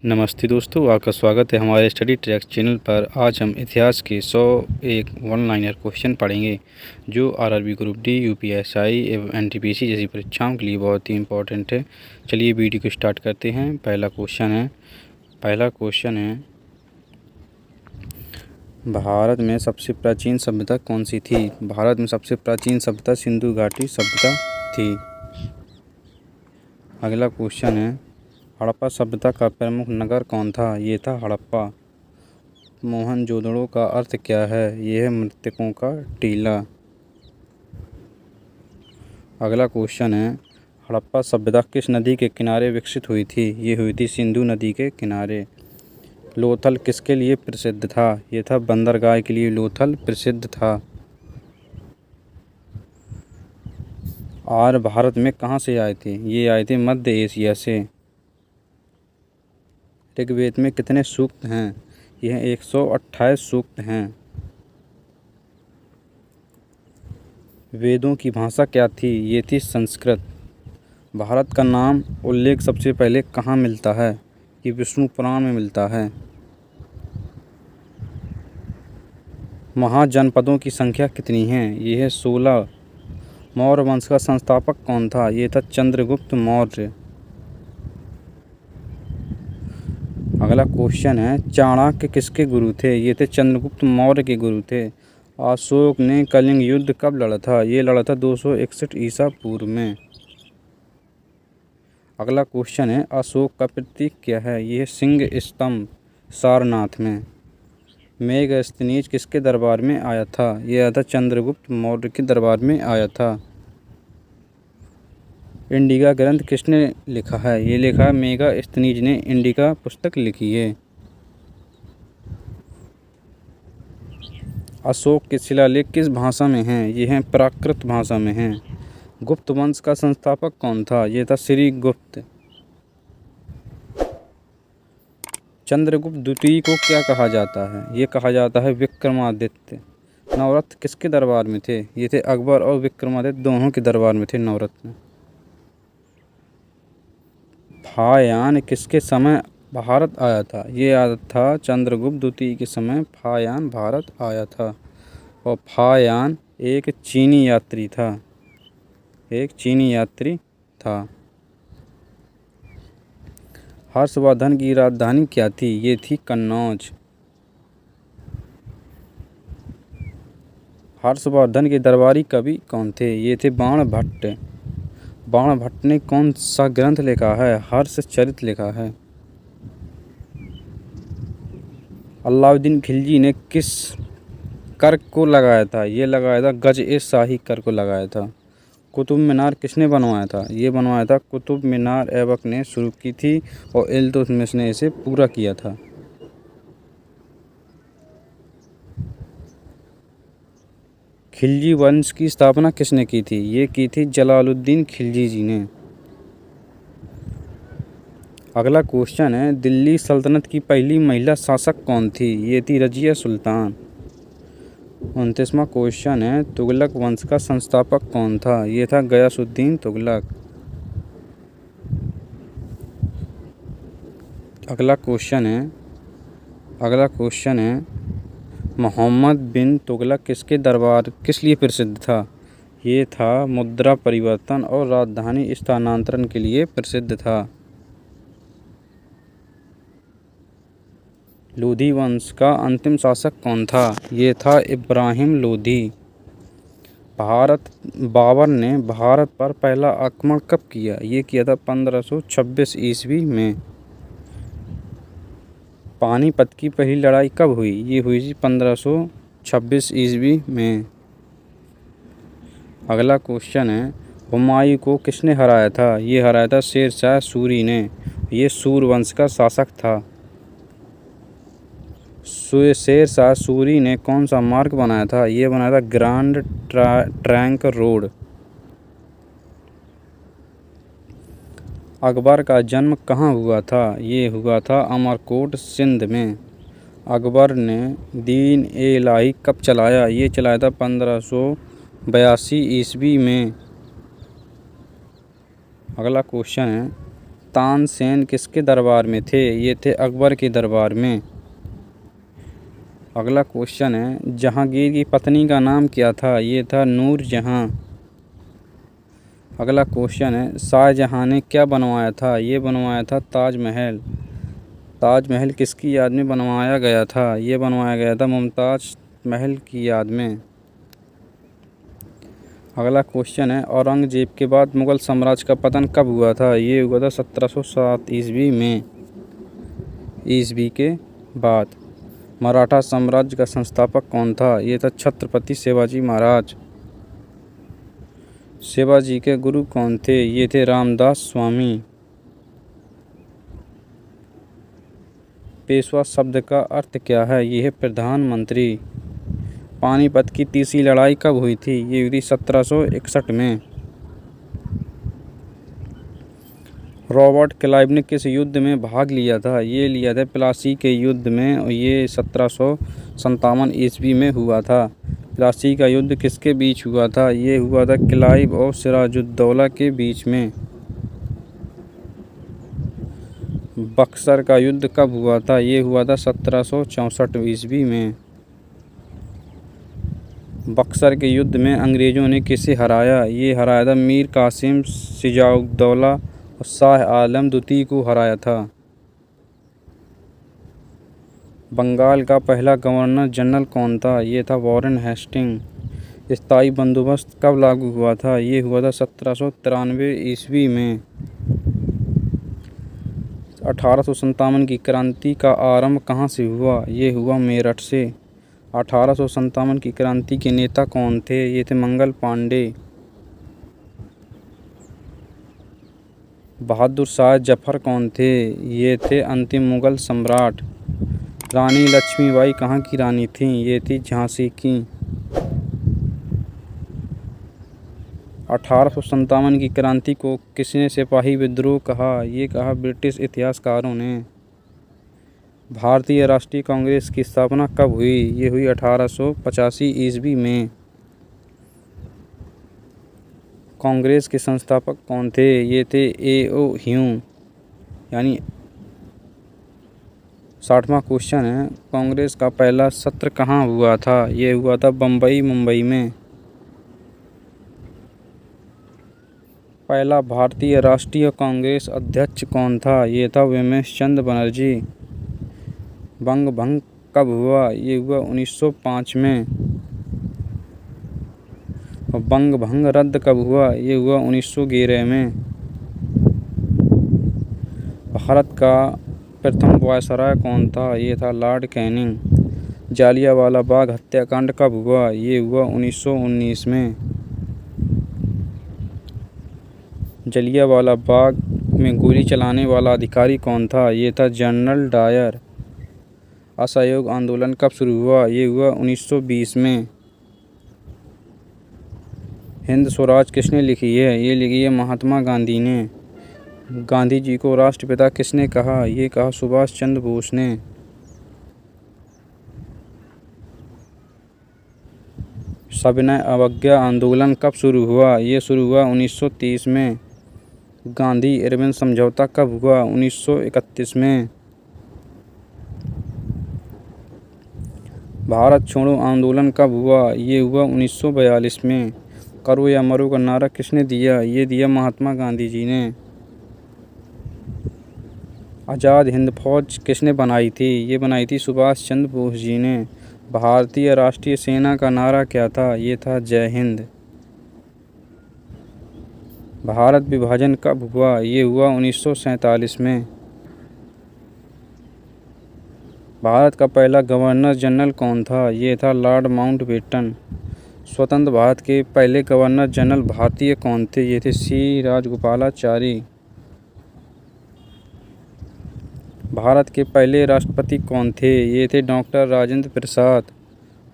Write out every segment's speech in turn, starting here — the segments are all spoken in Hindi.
नमस्ते दोस्तों, आपका स्वागत है हमारे स्टडी ट्रैक्स चैनल पर। आज हम इतिहास के 101 वन लाइनर क्वेश्चन पढ़ेंगे जो आरआरबी ग्रुप डी, यूपीएसआई एवं एनटीपीसी जैसी परीक्षाओं के लिए बहुत ही इम्पोर्टेंट है। चलिए वीडियो को स्टार्ट करते हैं। पहला क्वेश्चन है भारत में सबसे प्राचीन सभ्यता कौन सी थी? भारत में सबसे प्राचीन सभ्यता सिंधु घाटी सभ्यता थी। अगला क्वेश्चन है हड़प्पा सभ्यता का प्रमुख नगर कौन था? ये था हड़प्पा। मोहनजोदड़ो का अर्थ क्या है? यह है मृतकों का टीला। अगला क्वेश्चन है हड़प्पा सभ्यता किस नदी के किनारे विकसित हुई थी? ये हुई थी सिंधु नदी के किनारे। लोथल किसके लिए प्रसिद्ध था? ये था बंदरगाह के लिए लोथल प्रसिद्ध था। आर्य भारत में कहाँ से आए थे? ये आए थे मध्य एशिया से। ऋग्वेद में कितने सूक्त हैं? यह 128 सूक्त हैं। वेदों की भाषा क्या थी? ये थी संस्कृत। भारत का नाम उल्लेख सबसे पहले कहाँ मिलता है? ये विष्णु पुराण में मिलता है। महाजनपदों की संख्या कितनी है? ये है 16। मौर्य वंश का संस्थापक कौन था? ये था चंद्रगुप्त मौर्य। अगला क्वेश्चन है चाणक्य किसके गुरु थे? ये थे चंद्रगुप्त मौर्य के गुरु थे। अशोक ने कलिंग युद्ध कब लड़ा था? ये लड़ा था 261 ईसा पूर्व में। अगला क्वेश्चन है अशोक का प्रतीक क्या है? ये सिंह स्तंभ सारनाथ में। मेगास्थनीज किसके दरबार में आया था? यह आया था चंद्रगुप्त मौर्य के दरबार में आया था। इंडिका ग्रंथ किसने लिखा है? ये लिखा है मेगास्थनीज ने इंडिका पुस्तक लिखी है। अशोक के शिलालेख किस भाषा में हैं? ये हैं प्राकृत भाषा में हैं। गुप्त वंश का संस्थापक कौन था? ये था श्रीगुप्त। चंद्रगुप्त द्वितीय को क्या कहा जाता है? ये कहा जाता है विक्रमादित्य। नवरत्न किसके दरबार में थे? ये थे अकबर और विक्रमादित्य दोनों के दरबार में थे नवरत्न। फायान किसके समय भारत आया था? ये आया था चंद्रगुप्त द्वितीय के समय फायान भारत आया था। और फायान एक चीनी यात्री था। हर्षवर्धन की राजधानी क्या थी? ये थी कन्नौज। हर्षवर्धन के दरबारी कवि कौन थे? ये थे बाणभट्ट। बाणभट्ट ने कौन सा ग्रंथ लिखा है? हर्षचरित लिखा है। अलाउद्दीन खिलजी ने किस कर को लगाया था? ये लगाया था गज-ए-शाही कर को लगाया था। कुतुब मीनार किसने बनवाया था? ये बनवाया था कुतुब मीनार ऐबक ने शुरू की थी और इल्तुतमिश ने इसे पूरा किया था। खिलजी वंश की स्थापना किसने की थी? ये की थी जलालुद्दीन खिलजी जी ने। अगला क्वेश्चन है दिल्ली सल्तनत की पहली महिला शासक कौन थी? ये थी रजिया सुल्तान। 29वां क्वेश्चन है तुगलक वंश का संस्थापक कौन था? ये था गयासुद्दीन तुगलक। अगला क्वेश्चन है मोहम्मद बिन तुगलक किस लिए प्रसिद्ध था? ये था मुद्रा परिवर्तन और राजधानी स्थानांतरण के लिए प्रसिद्ध था। लोधी वंश का अंतिम शासक कौन था? ये था इब्राहिम लोधी। बाबर ने भारत पर पहला आक्रमण कब किया? ये किया था 1526 ईस्वी में। पानीपत की पहली लड़ाई कब हुई? ये हुई थी 1526 ईस्वी में। अगला क्वेश्चन है हुमायूं को किसने हराया था? ये हराया था शेर शाह सूरी ने। ये सूर वंश का शासक था। शेर शाह सूरी ने कौन सा मार्ग बनाया था? ये बनाया था ग्रैंड ट्रंक रोड। अकबर का जन्म कहाँ हुआ था? ये हुआ था अमरकोट सिंध में। अकबर ने दीन ए इलाही कब चलाया? ये चलाया था 1582 ईस्वी में। अगला क्वेश्चन है तानसेन किसके दरबार में थे? ये थे अकबर के दरबार में। अगला क्वेश्चन है, जहांगीर की पत्नी का नाम क्या था? ये था नूरजहां। अगला क्वेश्चन है, शाहजहां ने क्या बनवाया था? ये बनवाया था ताजमहल। ताजमहल किसकी याद में बनवाया गया था? ये बनवाया गया था मुमताज़ महल की याद में। अगला क्वेश्चन है, औरंगजेब के बाद मुग़ल साम्राज्य का पतन कब हुआ था? ये हुआ था 1707 ईस्वी में। ईस्वी के बाद। मराठा साम्राज्य का संस्थापक कौन था? ये था छत्रपति शिवाजी महाराज। शिवाजी के गुरु कौन थे? ये थे रामदास स्वामी। पेशवा शब्द का अर्थ क्या है? ये है प्रधानमंत्री। पानीपत की तीसरी लड़ाई कब हुई थी? ये हुई थी 1761 में। रॉबर्ट क्लाइव ने किस युद्ध में भाग लिया था? ये लिया था प्लासी के युद्ध में, और ये 1757 ईस्वी में हुआ था। प्लासी का युद्ध किसके बीच हुआ था? ये हुआ था क्लाइव और सिराजुद्दौला के बीच में। बक्सर का युद्ध कब हुआ था? ये हुआ था 1764 ईस्वी में। बक्सर के युद्ध में अंग्रेज़ों ने किसे हराया? ये हराया था मीर कासिम, सिराजुद्दौला और शाह आलम द्वितीय को हराया था। बंगाल का पहला गवर्नर जनरल कौन था? ये था वॉरेन हेस्टिंग। स्थायी बंदोबस्त कब लागू हुआ था? ये हुआ था 1793 ईस्वी में। 1857 की क्रांति का आरंभ कहाँ से हुआ? ये हुआ मेरठ से। 1857 की क्रांति के नेता कौन थे? ये थे मंगल पांडे। बहादुर शाह जफर कौन थे? ये थे अंतिम मुगल सम्राट। रानी लक्ष्मीबाई कहाँ की रानी थीं? ये थी झांसी की। 1857 की क्रांति को किसने सिपाही विद्रोह कहा? ये कहा ब्रिटिश इतिहासकारों ने। भारतीय राष्ट्रीय कांग्रेस की स्थापना कब हुई? ये हुई 1885 ईस्वी में। कांग्रेस के संस्थापक कौन थे? ये थे ए.ओ. ह्यूम। यानी 60वां क्वेश्चन है, कांग्रेस का पहला सत्र कहाँ हुआ था? ये हुआ था बम्बई, मुंबई में। पहला भारतीय राष्ट्रीय कांग्रेस अध्यक्ष कौन था? ये था विमलेश चंद्र बनर्जी। बंग भंग कब हुआ? ये हुआ 1905 में। और बंग भंग रद्द कब हुआ? ये हुआ 1911 में। भारत का प्रथम वायसराय कौन था? ये था लॉर्ड कैनिंग। जालियांवाला बाग हत्याकांड कब हुआ? ये हुआ 1919 में। जलियांवाला बाग में गोली चलाने वाला अधिकारी कौन था? ये था जनरल डायर। असहयोग आंदोलन कब शुरू हुआ? ये हुआ 1920 में। हिंद स्वराज किसने लिखी है? ये लिखी है महात्मा गांधी ने। गांधी जी को राष्ट्रपिता किसने कहा? ये कहा सुभाष चंद्र बोस ने। सविनय अवज्ञा आंदोलन कब शुरू हुआ? ये शुरू हुआ 1930 में। गांधी इरविन समझौता कब हुआ? 1931 में। भारत छोड़ो आंदोलन कब हुआ? ये हुआ 1942 में। करो या मरो का नारा किसने दिया? ये दिया महात्मा गांधी जी ने। आज़ाद हिंद फौज किसने बनाई थी? ये बनाई थी सुभाष चंद्र बोस जी ने। भारतीय राष्ट्रीय सेना का नारा क्या था? ये था जय हिंद। भारत विभाजन कब हुआ? ये हुआ 1947 में। भारत का पहला गवर्नर जनरल कौन था? ये था लॉर्ड माउंटबेटन। स्वतंत्र भारत के पहले गवर्नर जनरल भारतीय कौन थे? ये थे सी राजगोपालाचारी। भारत के पहले राष्ट्रपति कौन थे? ये थे डॉक्टर राजेंद्र प्रसाद।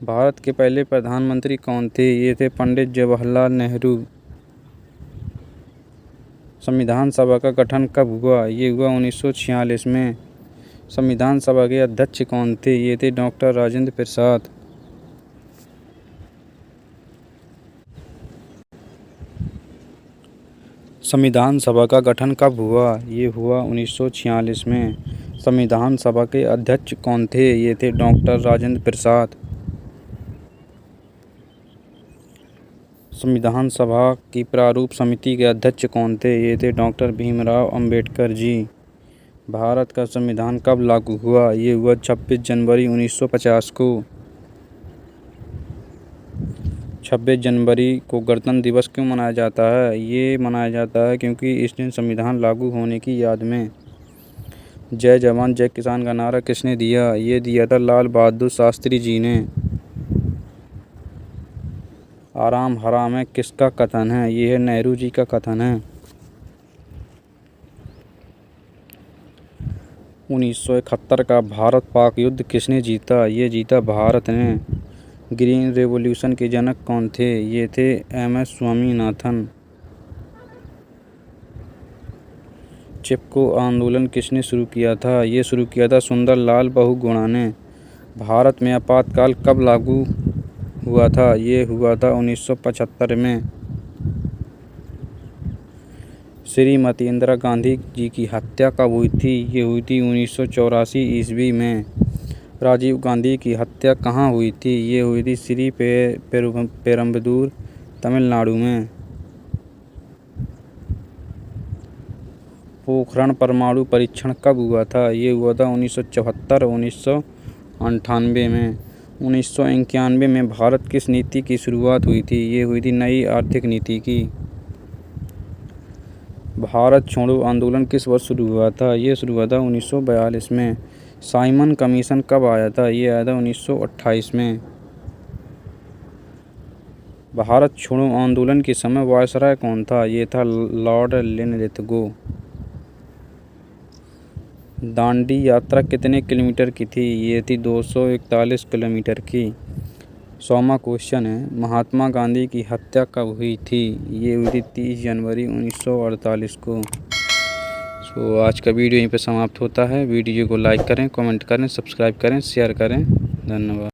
भारत के पहले प्रधानमंत्री कौन थे? ये थे पंडित जवाहरलाल नेहरू। संविधान सभा का गठन कब हुआ? ये हुआ 1946 में। संविधान सभा के अध्यक्ष कौन थे? ये थे डॉक्टर राजेंद्र प्रसाद। संविधान सभा का गठन कब हुआ? ये हुआ 1946 में। संविधान सभा के अध्यक्ष कौन थे? ये थे डॉक्टर राजेंद्र प्रसाद। संविधान सभा की प्रारूप समिति के अध्यक्ष कौन थे? ये थे डॉक्टर भीमराव अंबेडकर जी। भारत का संविधान कब लागू हुआ? ये हुआ 26 जनवरी 1950 को। 26 जनवरी को गणतंत्र दिवस क्यों मनाया जाता है? ये मनाया जाता है क्योंकि इस दिन संविधान लागू होने की याद में जय जवान जय किसान का नारा किसने दिया? ये दिया था लाल बहादुर शास्त्री जी ने। आराम हराम है किसका कथन है? ये है नेहरू जी का कथन है। 1971 का भारत पाक युद्ध किसने जीता? ये जीता भारत ने। ग्रीन रेवोल्यूशन के जनक कौन थे? ये थे MS स्वामीनाथन। चिपको आंदोलन किसने शुरू किया था? ये शुरू किया था सुंदरलाल बहुगुणा ने। भारत में आपातकाल कब लागू हुआ था? ये हुआ था 1975 में। श्रीमती इंदिरा गांधी जी की हत्या कब हुई थी? ये हुई थी 1984 ईस्वी में। राजीव गांधी की हत्या कहाँ हुई थी? ये हुई थी श्री पेरुम्बदूर तमिलनाडु में। पोखरण परमाणु परीक्षण कब हुआ था? ये हुआ था 1974 1998 में। 1991 में भारत किस नीति की शुरुआत हुई थी? ये हुई थी नई आर्थिक नीति की। भारत छोड़ो आंदोलन किस वर्ष शुरू हुआ था? ये शुरू हुआ था 1942 में। साइमन कमीशन कब आया था? ये आया था 1928 में। भारत छोड़ो आंदोलन के समय वायसराय कौन था? ये था लॉर्ड लिनलिथगो। दांडी यात्रा कितने किलोमीटर की थी? ये थी 241 किलोमीटर की। 100वां क्वेश्चन है, महात्मा गांधी की हत्या कब हुई थी? ये हुई थी 30 जनवरी 1948 को। आज का वीडियो यहीं पे समाप्त होता है। वीडियो को लाइक करें, कमेंट करें, सब्सक्राइब करें, शेयर करें। धन्यवाद।